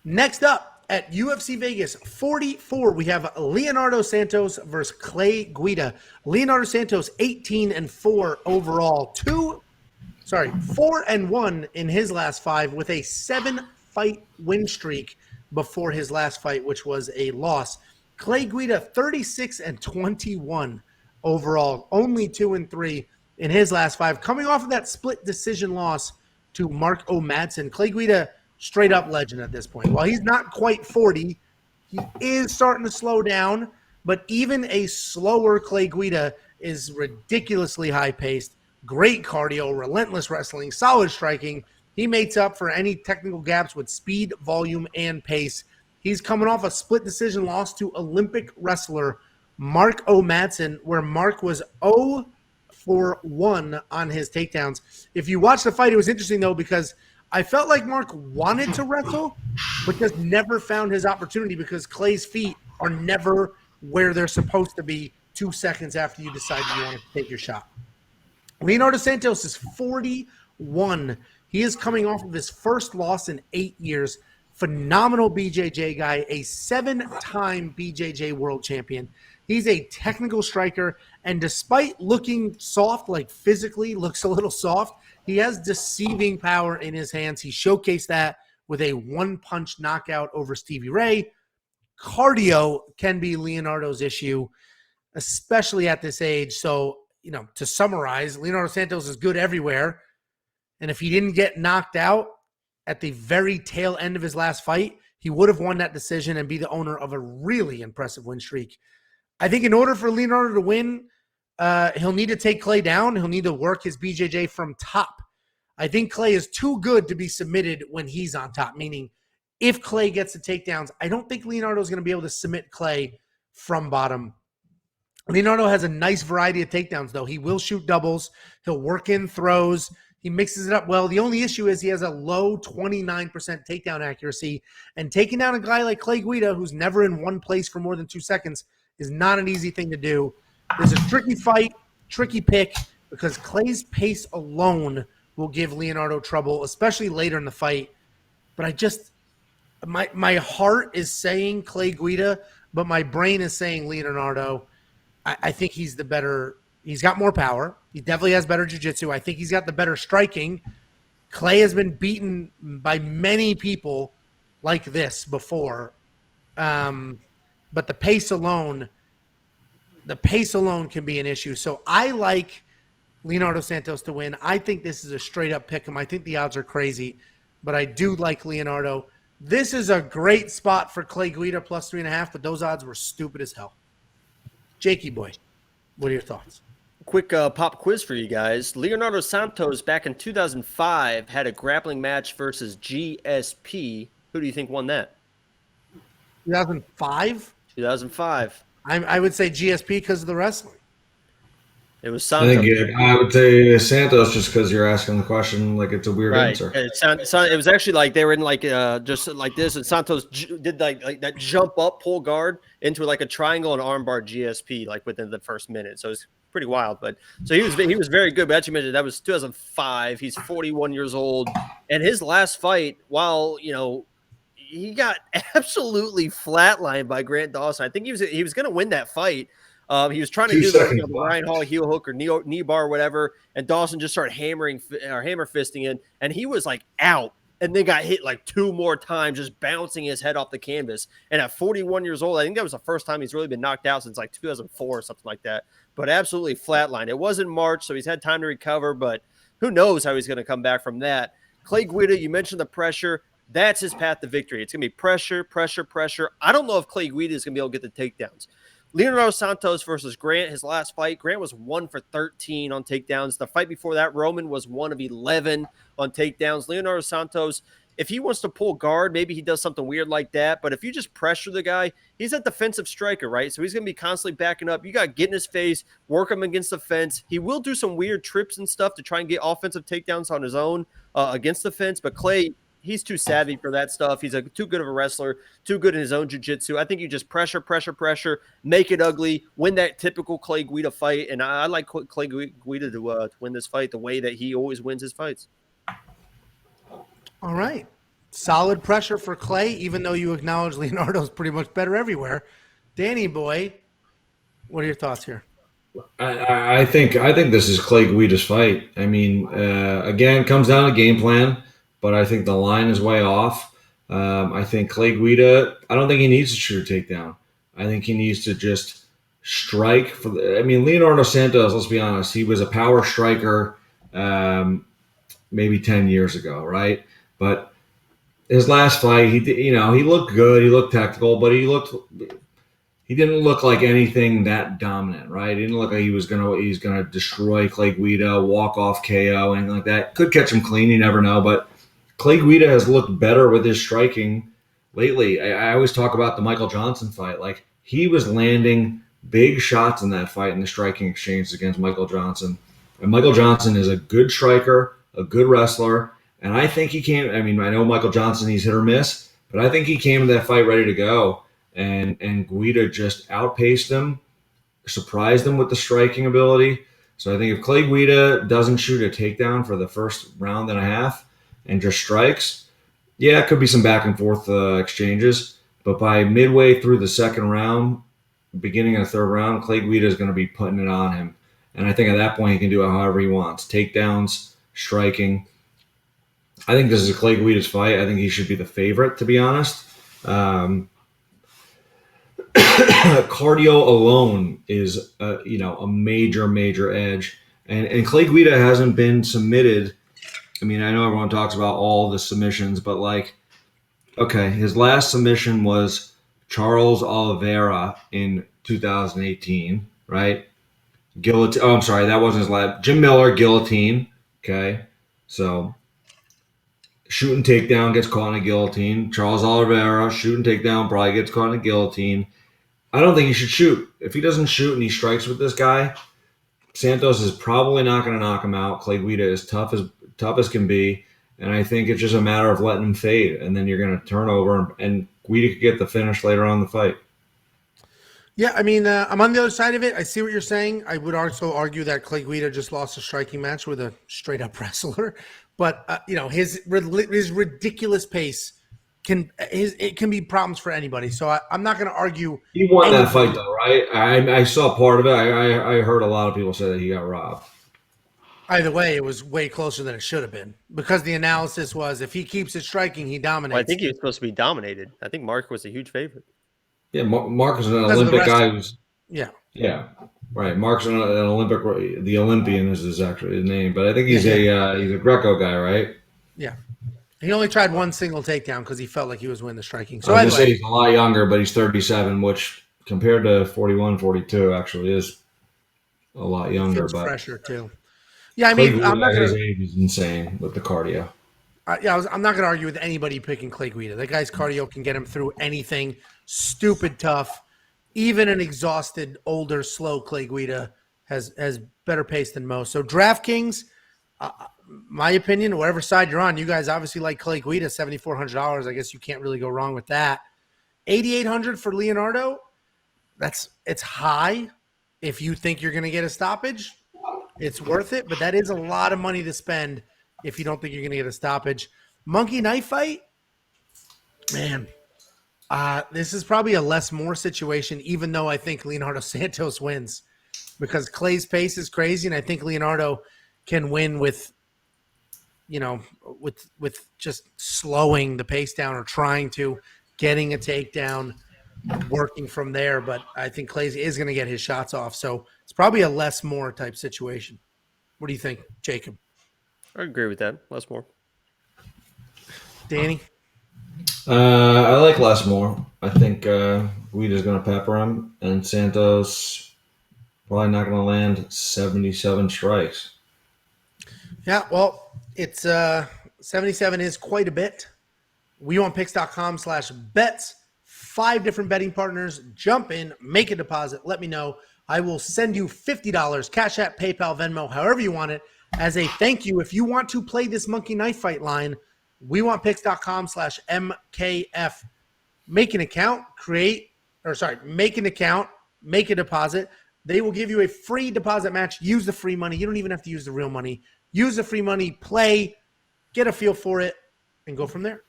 Next up at UFC Vegas 44, we have Leonardo Santos versus Clay Guida. Leonardo Santos 18-4 overall, 4-1 in his last 5 with a 7-fight win streak before his last fight, which was a loss. Clay Guida 36-21 overall, only 2-3 in his last 5, coming off of that split decision loss to Mark O. Madsen. Clay Guida, straight up legend at this point. While he's not quite 40, he is starting to slow down, but even a slower Clay Guida is ridiculously high paced. Great cardio, relentless wrestling, solid striking. He makes up for any technical gaps with speed, volume, and pace. He's coming off a split decision loss to Olympic wrestler Mark O. Madsen, where Mark was 0-1 on his takedowns. If you watch the fight, it was interesting, though, because I felt like Mark wanted to wrestle, but just never found his opportunity because Clay's feet are never where they're supposed to be 2 seconds after you decide you want to take your shot. Leonardo Santos is 41. He is coming off of his first loss in 8 years. Phenomenal BJJ guy, a 7-time BJJ world champion. He's a technical striker, and despite looking soft, like physically looks a little soft, he has deceiving power in his hands. He showcased that with a one-punch knockout over Stevie Ray. Cardio can be Leonardo's issue, especially at this age. So, to summarize, Leonardo Santos is good everywhere. And if he didn't get knocked out at the very tail end of his last fight, he would have won that decision and be the owner of a really impressive win streak. I think in order for Leonardo to win, he'll need to take Clay down. He'll need to work his BJJ from top. I think Clay is too good to be submitted when he's on top, meaning if Clay gets the takedowns, I don't think Leonardo is going to be able to submit Clay from bottom. Leonardo has a nice variety of takedowns, though. He will shoot doubles. He'll work in throws. He mixes it up well. The only issue is he has a low 29% takedown accuracy, and taking down a guy like Clay Guida, who's never in one place for more than 2 seconds, is not an easy thing to do. There's a tricky fight, tricky pick, because Clay's pace alone will give Leonardo trouble, especially later in the fight. But my heart is saying Clay Guida, but my brain is saying Leonardo. I think he's the better. He's got more power. He definitely has better jiu-jitsu. I think he's got the better striking. Clay has been beaten by many people like this before. But the pace alone can be an issue. So I like Leonardo Santos to win. I think this is a straight-up pick 'em. I think the odds are crazy, but I do like Leonardo. This is a great spot for Clay Guida plus 3.5, but those odds were stupid as hell. Jakey boy, what are your thoughts? Quick pop quiz for you guys. Leonardo Santos back in 2005 had a grappling match versus GSP. Who do you think won that? 2005? 2005. I would say GSP because of the wrestling. It was Santos. I would say Santos just because you're asking the question like it's a weird answer. It was actually like they were in like just like this, and Santos did like that jump up pull guard into like a triangle and armbar GSP like within the first minute. So it's pretty wild. But so he was very good. But as you mentioned, that was 2005. He's 41 years old, and his last fight, while he got absolutely flatlined by Grant Dawson. I think he was going to win that fight. He was trying to do the Ryan Hall heel hook or knee bar or whatever, and Dawson just started hammer fisting in, and he was like out, and then got hit like 2 more times, just bouncing his head off the canvas. And at 41 years old, I think that was the first time he's really been knocked out since like 2004 or something like that. But absolutely flatlined. It wasn't March, so he's had time to recover, but who knows how he's going to come back from that. Clay Guida, you mentioned the pressure. That's his path to victory. It's going to be pressure, pressure, pressure. I don't know if Clay Guida is going to be able to get the takedowns. Leonardo Santos versus Grant, his last fight, Grant was 1 for 13 on takedowns. The fight before that, Roman was 1 of 11 on takedowns. Leonardo Santos, if he wants to pull guard, maybe he does something weird like that. But if you just pressure the guy, he's a defensive striker, right? So he's going to be constantly backing up. You got to get in his face, work him against the fence. He will do some weird trips and stuff to try and get offensive takedowns on his own against the fence. But Clay, he's too savvy for that stuff. He's too good of a wrestler, too good in his own jiu-jitsu. I think you just pressure, make it ugly, win that typical Clay Guida fight. And I like Clay Guida to win this fight the way that he always wins his fights. All right. Solid pressure for Clay, even though you acknowledge Leonardo's pretty much better everywhere. Danny boy, what are your thoughts here? I think this is Clay Guida's fight. I mean, again, it comes down to game plan, but I think the line is way off. I think Clay Guida. I don't think he needs to shoot a takedown. I think he needs to just strike. I mean, Leonardo Santos. Let's be honest. He was a power striker, maybe 10 years ago, right? But his last fight, he looked good. He looked technical, but he didn't look like anything that dominant, right? He didn't look like he's gonna destroy Clay Guida, walk off KO, anything like that. Could catch him clean, you never know. But Clay Guida has looked better with his striking lately. I always talk about the Michael Johnson fight. Like, he was landing big shots in that fight in the striking exchange against Michael Johnson. And Michael Johnson is a good striker, a good wrestler, and I think he came. I mean, I know Michael Johnson, he's hit or miss, but I think he came to that fight ready to go. And Guida just outpaced him, surprised him with the striking ability. So I think if Clay Guida doesn't shoot a takedown for the first round and a half and just strikes, yeah, it could be some back and forth exchanges. But by midway through the second round, beginning of the third round, Clay Guida is going to be putting it on him. And I think at that point he can do it however he wants. Takedowns, striking. I think this is Clay Guida's fight. I think he should be the favorite, to be honest. Cardio alone is a major edge, and Clay Guida hasn't been submitted. I mean, I know everyone talks about all the submissions, but his last submission was Charles Oliveira in 2018, right? Guillotine. Oh, I'm sorry, that wasn't his last. Jim Miller, guillotine. Okay, so shoot and takedown, gets caught in a guillotine. Charles Oliveira, shoot and takedown, probably gets caught in a guillotine. I don't think he should shoot. If he doesn't shoot and he strikes with this guy, Santos is probably not going to knock him out. Clay Guida is tough as can be, and I think it's just a matter of letting him fade, and then you're going to turn over, and Guida could get the finish later on in the fight. Yeah, I mean, I'm on the other side of it. I see what you're saying. I would also argue that Clay Guida just lost a striking match with a straight-up wrestler, but his ridiculous pace it can be problems for anybody. So I'm not going to argue. He won that fight, though, right? I saw part of it. I heard a lot of people say that he got robbed. Either way, it was way closer than it should have been, because the analysis was if he keeps it striking, he dominates. Well, I think he was supposed to be dominated. I think Mark was a huge favorite. Yeah, Mark is an Olympic guy. Yeah, right. Mark's an Olympic. The Olympian is actually his name, but I think he's a Greco guy, right? Yeah. He only tried one single takedown because he felt like he was winning the striking. So anyway, he's a lot younger, but he's 37, which compared to 41, 42 actually is a lot younger. But fresher too. Yeah, I mean, his age is insane with the cardio. I'm not going to argue with anybody picking Clay Guida. That guy's cardio can get him through anything. Stupid tough. Even an exhausted, older, slow Clay Guida has better pace than most. So DraftKings. My opinion, whatever side you're on, you guys obviously like Clay Guida, $7,400. I guess you can't really go wrong with that. $8,800 for Leonardo. It's high. If you think you're going to get a stoppage, it's worth it. But that is a lot of money to spend if you don't think you're going to get a stoppage. Monkey knife fight, man. This is probably a less more situation, even though I think Leonardo Santos wins, because Clay's pace is crazy, and I think Leonardo can win with just slowing the pace down or trying to, getting a takedown, working from there. But I think Clay is going to get his shots off. So it's probably a less more type situation. What do you think, Jacob? I agree with that. Less more. Danny? I like less more. I think Guida's going to pepper him, and Santos probably not going to land 77 strikes. Yeah, well, it's 77 is quite a bit. wewantpicks.com/bets. 5 different betting partners. Jump in, make a deposit. Let me know. I will send you $50, Cash App, PayPal, Venmo, however you want it, as a thank you. If you want to play this monkey knife fight line, wewantpicks.com/MKF. Make an account, make an account, make a deposit. They will give you a free deposit match. Use the free money. You don't even have to use the real money. Use the free money, play, get a feel for it, and go from there.